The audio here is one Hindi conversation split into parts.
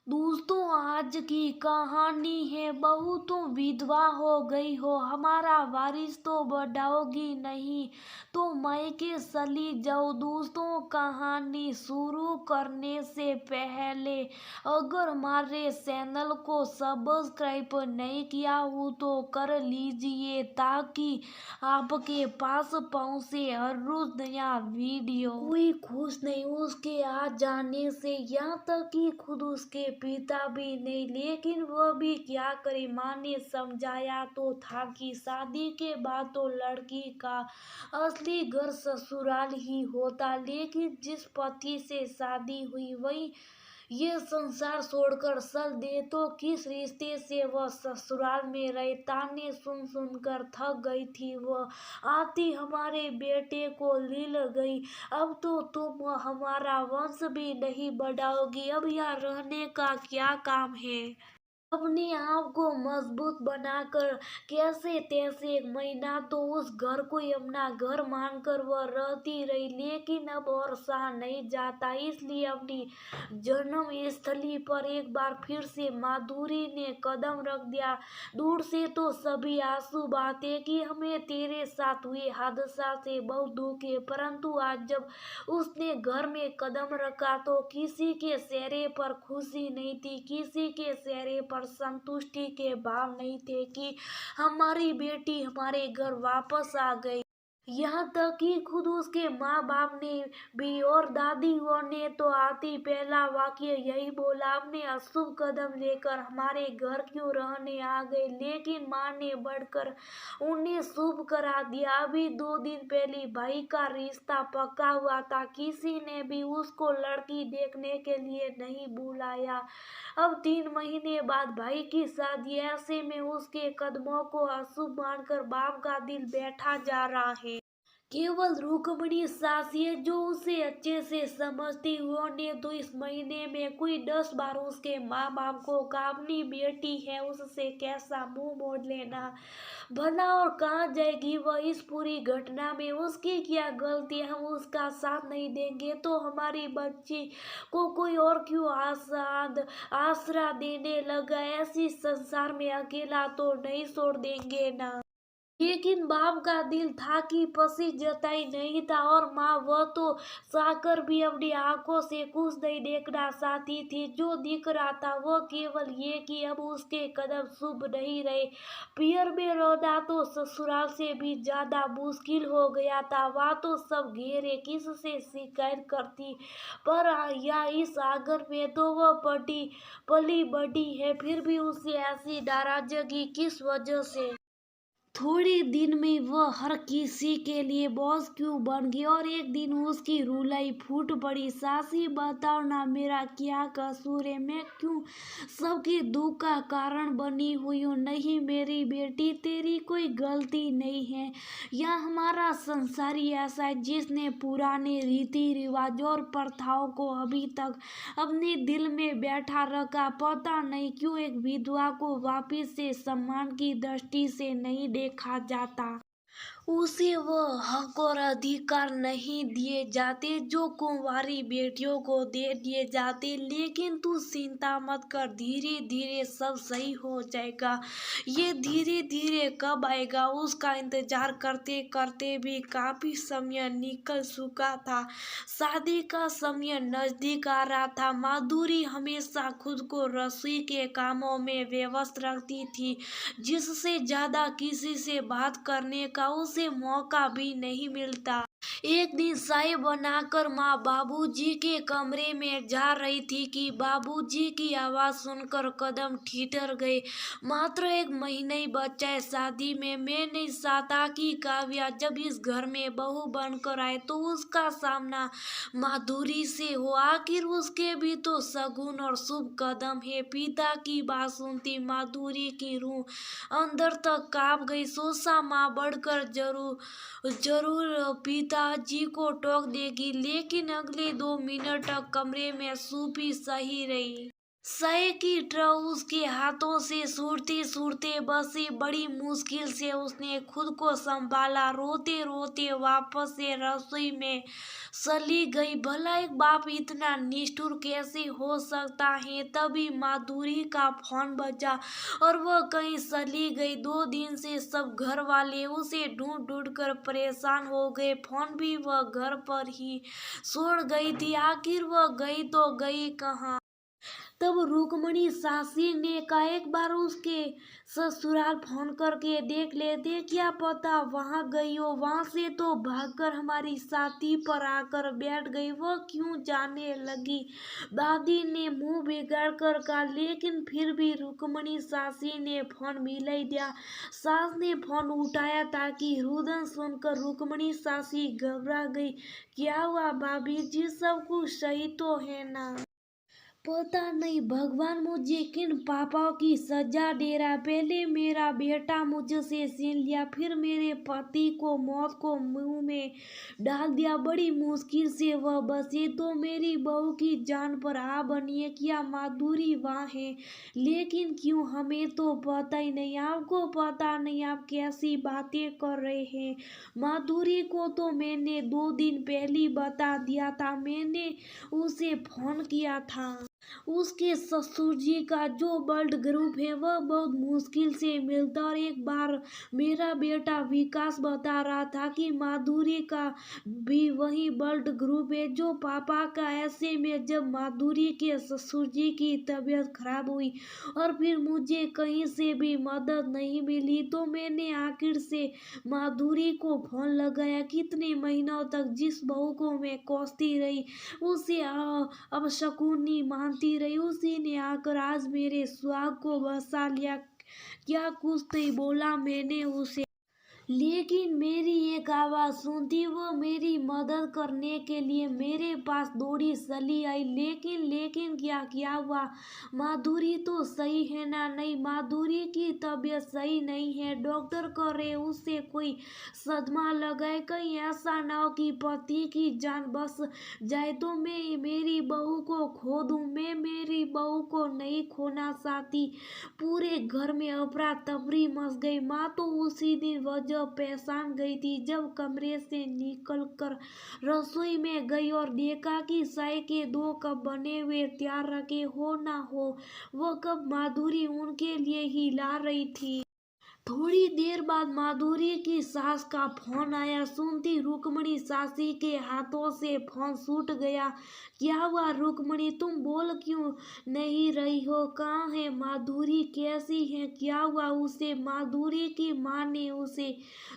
दोस्तों, आज की कहानी है। बहू तो विधवा हो गई हो, हमारा वारिस तो बढ़ाओगी नहीं तो मायके चली जाओ। दोस्तों, कहानी शुरू करने से पहले अगर हमारे चैनल को सब्सक्राइब नहीं किया हो तो कर लीजिए, ताकि आपके पास पहुंचे हर रोज नया वीडियो। कोई खुश नहीं उसके आ जाने से, यहाँ तक कि खुद उसके पिता भी नहीं। लेकिन वह भी क्या करे, माँ ने समझाया तो था कि शादी के बाद तो लड़की का असली घर ससुराल ही होता। लेकिन जिस पति से शादी हुई वही ये संसार छोड़कर चल दे तो किस रिश्ते से वह ससुराल में रहे। ताने सुन सुनकर थक गई थी वह। आती हमारे बेटे को लिल गई, अब तो तुम हमारा वंश भी नहीं बढ़ाओगी, अब यहाँ रहने का क्या काम है। अपने आप को मजबूत बनाकर कैसे तैसे एक महीना तो उस घर को अपना घर मानकर वह रहती रही। लेकिन अब और सहा नहीं जाता, इसलिए अपनी जन्म स्थली पर एक बार फिर से माधुरी ने कदम रख दिया। दूर से तो सभी आंसू बहाते कि हमें तेरे साथ हुए हादसा से बहुत दुख है, परंतु आज जब उसने घर में कदम रखा तो किसी के चेहरे पर खुशी नहीं थी, किसी के चेहरे पर संतुष्टि के भाव नहीं थे कि हमारी बेटी हमारे घर वापस आ गई। यहाँ तक कि खुद उसके माँ बाप ने भी और दादियों ने तो आती पहला वाक्य यही बोला, अपने अशुभ कदम लेकर हमारे घर क्यों रहने आ गए। लेकिन माँ ने बढ़कर उन्हें शुभ करा दिया। अभी 2 दिन पहले भाई का रिश्ता पक्का हुआ था, किसी ने भी उसको लड़की देखने के लिए नहीं बुलाया। अब 3 महीने बाद भाई की शादी, ऐसे में उसके कदमों को अशुभ मानकर बाप का दिल बैठा जा रहा है। केवल रुक्मिणी सासी है जो उसे अच्छे से समझती। उन्होंने तो इस महीने में कोई 10 बार उसके माँ बाप को कहा अपनी बेटी है, उससे कैसा मुंह मोड़ लेना भला, और कहाँ जाएगी वह इस पूरी घटना में। उसकी क्या गलती, हम उसका साथ नहीं देंगे तो हमारी बच्ची को कोई और क्यों आसरा देने लगा। ऐसी संसार में अकेला तो नहीं छोड़ देंगे ना। लेकिन बाप का दिल था कि पसी जताई नहीं था, और माँ वह तो चाहकर भी अपनी आंखों से कुछ नहीं देखना चाहती थी। जो दिख रहा था वह केवल ये कि अब उसके कदम शुभ नहीं रहे। पियर में रहना तो ससुराल से भी ज्यादा मुश्किल हो गया था। वह तो सब घेरे किससे शिकायत करती, पर या इस आंगन में तो वह पली बड़ी है, फिर भी उसे ऐसी नाराजगी किस वजह से। थोड़े दिन में वह हर किसी के लिए बॉस क्यों बन गई, और एक दिन उसकी रुलाई फूट पड़ी। सासी बताओ ना मेरा क्या कसूर है, मैं क्यों सबके दुख का कारण बनी हुई हूँ। नहीं मेरी बेटी, तेरी कोई गलती नहीं है। यह हमारा संसार ही ऐसा है जिसने पुराने रीति रिवाजों और प्रथाओं को अभी तक अपने दिल में बैठा रखा। पता नहीं क्यों एक विधवा को वापिस से सम्मान की दृष्टि से नहीं देखा जाता। उसे वह हक और अधिकार नहीं दिए जाते जो कुंवारी बेटियों को दे दिए जाते। लेकिन तू चिंता मत कर, धीरे धीरे सब सही हो जाएगा। ये धीरे धीरे कब आएगा उसका इंतजार करते करते भी काफी समय निकल चुका था। शादी का समय नजदीक आ रहा था। माधुरी हमेशा खुद को रसोई के कामों में व्यस्त रखती थी, जिससे ज्यादा किसी से बात करने का उसे मौका भी नहीं मिलता। एक दिन चाय बनाकर माँ बाबूजी के कमरे में जा रही थी कि बाबूजी की आवाज सुनकर कदम ठिठर गए। मात्र 1 महीना ही बच्चा है शादी में। मैं नहीं चाहता कि काव्या जब इस घर में बहू बनकर आए तो उसका सामना माधुरी से हो। आखिर उसके भी तो शगुन और शुभ कदम है। पिता की बात सुनती माधुरी की रूह अंदर तक कांप गई। सोचा माँ बढ़कर जरूर पिताजी को टोक देगी, लेकिन अगले 2 मिनट तक कमरे में चुप्पी सही रही। सय की ट्रक उसके हाथों से सूरते सूरते बसी। बड़ी मुश्किल से उसने खुद को संभाला। रोते रोते वापस से रसोई में चली गई। भला एक बाप इतना निष्ठुर कैसे हो सकता है। तभी माधुरी का फोन बजा और वह कहीं चली गई। 2 दिन से सब घर वाले उसे ढूंढ ढूंढ कर परेशान हो गए। फोन भी वह घर पर ही छोड़ गई थी। आखिर वह गई तो गई कहाँ। तब रुक्मणी सासी ने कहा एक बार उसके ससुराल फोन करके देख लेते, क्या पता वहां गई हो। वहां से तो भागकर हमारी छाती पर आकर बैठ गई। वह क्यों जाने लगी। दादी ने मुंह बिगाड़ कर कहा। लेकिन फिर भी रुक्मणी सासी ने फोन मिला दिया। सास ने फोन उठाया ताकि रुदन सुनकर रुक्मणी सासी घबरा गई। क्या हुआ भाभी जी, सब कुछ सही तो है ना। पता नहीं भगवान मुझे किन पापों की सजा दे रहा। पहले मेरा बेटा मुझसे छीन लिया, फिर मेरे पति को मौत को मुंह में डाल दिया। बड़ी मुश्किल से वह बचे तो मेरी बहू की जान पर आ बनी है। क्या माधुरी वहाँ है? लेकिन क्यों, हमें तो पता ही नहीं। आपको पता नहीं, आप कैसी बातें कर रहे हैं। माधुरी को तो मैंने 2 दिन पहले बता दिया था। मैंने उसे फोन किया था। उसके ससुर जी का जो ब्लड ग्रुप है वह बहुत मुश्किल से मिलता। और एक बार मेरा बेटा विकास बता रहा था कि माधुरी का भी वही ब्लड ग्रुप है जो पापा का। ऐसे में जब माधुरी के ससुर जी की तबीयत खराब हुई और फिर मुझे कहीं से भी मदद नहीं मिली तो मैंने आखिर से माधुरी को फोन लगाया। कितने महीनों तक जिस बहू को मैं कोसती रही उसे अब शकुनी मानती रही, उसी ने आकर आज मेरे सुहाग को बसा लिया। क्या कुछ नहीं बोला मैंने उसे, लेकिन मेरी एक आवाज सुनती वो मेरी मदद करने के लिए मेरे पास दौड़ी चली आई। लेकिन क्या हुआ। माधुरी तो सही है ना। नहीं, माधुरी की तबीयत सही नहीं है। डॉक्टर कह रहे उससे कोई सदमा लगाए, कहीं ऐसा ना हो कि पति की जान बच जाए तो मैं मेरी बहू को खो दूं। मैं मेरी बहू को नहीं खोना चाहती। पूरे घर में अफरा तफरी मच गई। माँ तो उसी दिन वजह पहचान गई थी जब कमरे से निकलकर रसोई में गई और देखा कि चाय के 2 कप बने हुए तैयार रखे हो ना हो वो कप माधुरी उनके लिए ही ला रही थी। थोड़ी देर बाद माधुरी की सास का फोन आया। सुनती रुक्मणी सासी के हाथों से फोन छूट गया। क्या हुआ रुक्मणी, तुम बोल क्यों नहीं रही हो। कहाँ है माधुरी, कैसी है, क्या हुआ उसे। माधुरी की माँ ने उसे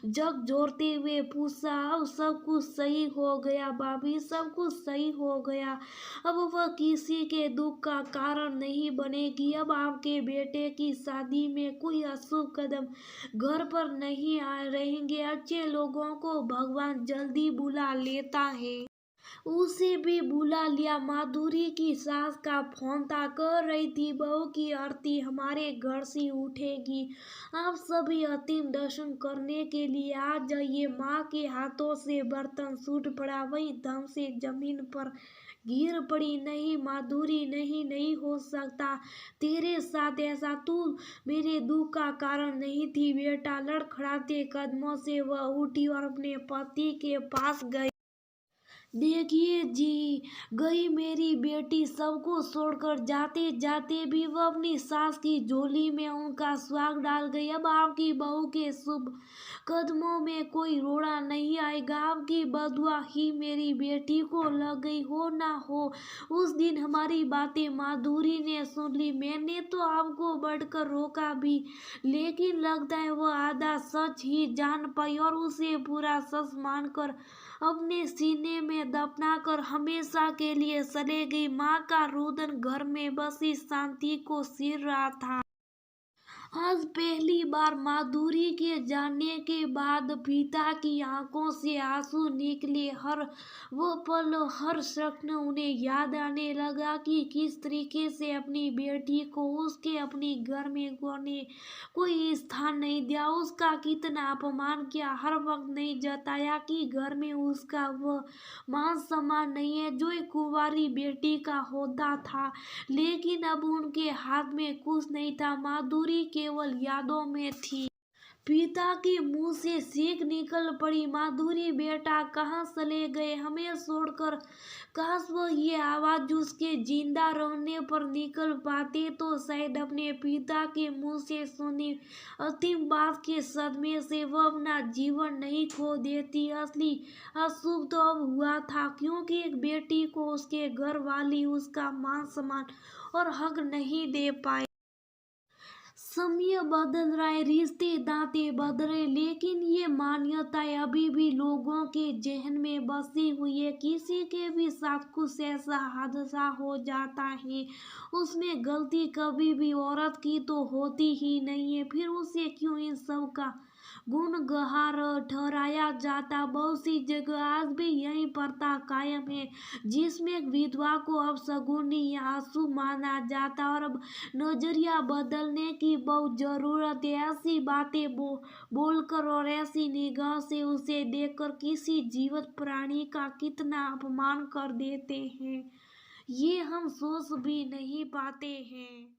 झकझोरते हुए पूछा। अब सब कुछ सही हो गया भाभी, सब कुछ सही हो गया। अब वह किसी के दुख का कारण नहीं बनेगी। अब आपके बेटे की शादी में कोई अशुभ कदम घर पर नहीं आ रहेंगे। अच्छे लोगों को भगवान जल्दी बुला लेता है। उसे भी बुला लिया। माधुरी की सास का फोन था, कह रही थी बहू की आरती हमारे घर से उठेगी। आप सभी अंतिम दर्शन करने के लिए आ जाइए। माँ के हाथों से बर्तन छूट पड़ा, वही दम से जमीन पर गिर पड़ी। नहीं माधुरी, नहीं हो सकता तेरे साथ ऐसा। तू मेरे दुख का कारण नहीं थी बेटा। लड़खड़ाते कदमों से वह उठी और अपने पति के पास गई। देखिए जी, गई मेरी बेटी। सबको छोड़कर जाते जाते भी वह अपनी सास की झोली में उनका सुहाग डाल गई। अब आपकी बहू के शुभ कदमों में कोई रोड़ा नहीं आएगा। आपकी बदुआ ही मेरी बेटी को लग गई हो ना हो। उस दिन हमारी बातें माधुरी ने सुन ली। मैंने तो आपको बढ़कर रोका भी, लेकिन लगता है वो आधा सच ही जान पाई और उसे पूरा सच मानकर अपने सीने में दफना कर हमेशा के लिए चले गई। माँ का रुदन घर में बसी शांति को सिर रहा था। आज पहली बार माधुरी के जाने के बाद पिता की आंखों से आंसू निकले। हर वो पल, हर क्षण उन्हें याद आने लगा कि किस तरीके से अपनी बेटी को उसके अपने घर में उन्हें कोई स्थान नहीं दिया, उसका कितना अपमान किया। हर वक्त नहीं जताया कि घर में उसका वह मान सम्मान नहीं है जो एक कुंवारी बेटी का होता था। लेकिन अब उनके हाथ में कुछ नहीं था, माधुरी केवल यादों में थी। पिता के मुंह से सीख निकल पड़ी, माधुरी बेटा कहाँ चले गए हमें छोड़कर। काश वो ये आवाज उसके जिंदा रहने पर निकल पाते तो शायद अपने पिता के मुंह से सुनी अंतिम बात के सदमे से वो अपना जीवन नहीं खो देती। असली अशुभ तो अब हुआ था, क्योंकि एक बेटी को उसके घर वाली उसका मान सम्मान और हक नहीं दे पाए। समय बदल रहा है, रिश्ते नाते बदले, लेकिन ये मान्यताएं अभी भी लोगों के जहन में बसी हुई है। किसी के भी साथ कुछ ऐसा हादसा हो जाता है, उसमें गलती कभी भी औरत की तो होती ही नहीं है, फिर उसे क्यों इन सब का गुनहगार ठहराया जाता। बहुत सी जगह आज भी यही प्रथा कायम है, जिसमें एक विधवा को अपशगुनी या अशुभ माना जाता। और अब नजरिया बदलने की बहुत जरूरत है। ऐसी बातें बोलकर और ऐसी निगाह से उसे देखकर किसी जीवित प्राणी का कितना अपमान कर देते हैं, ये हम सोच भी नहीं पाते हैं।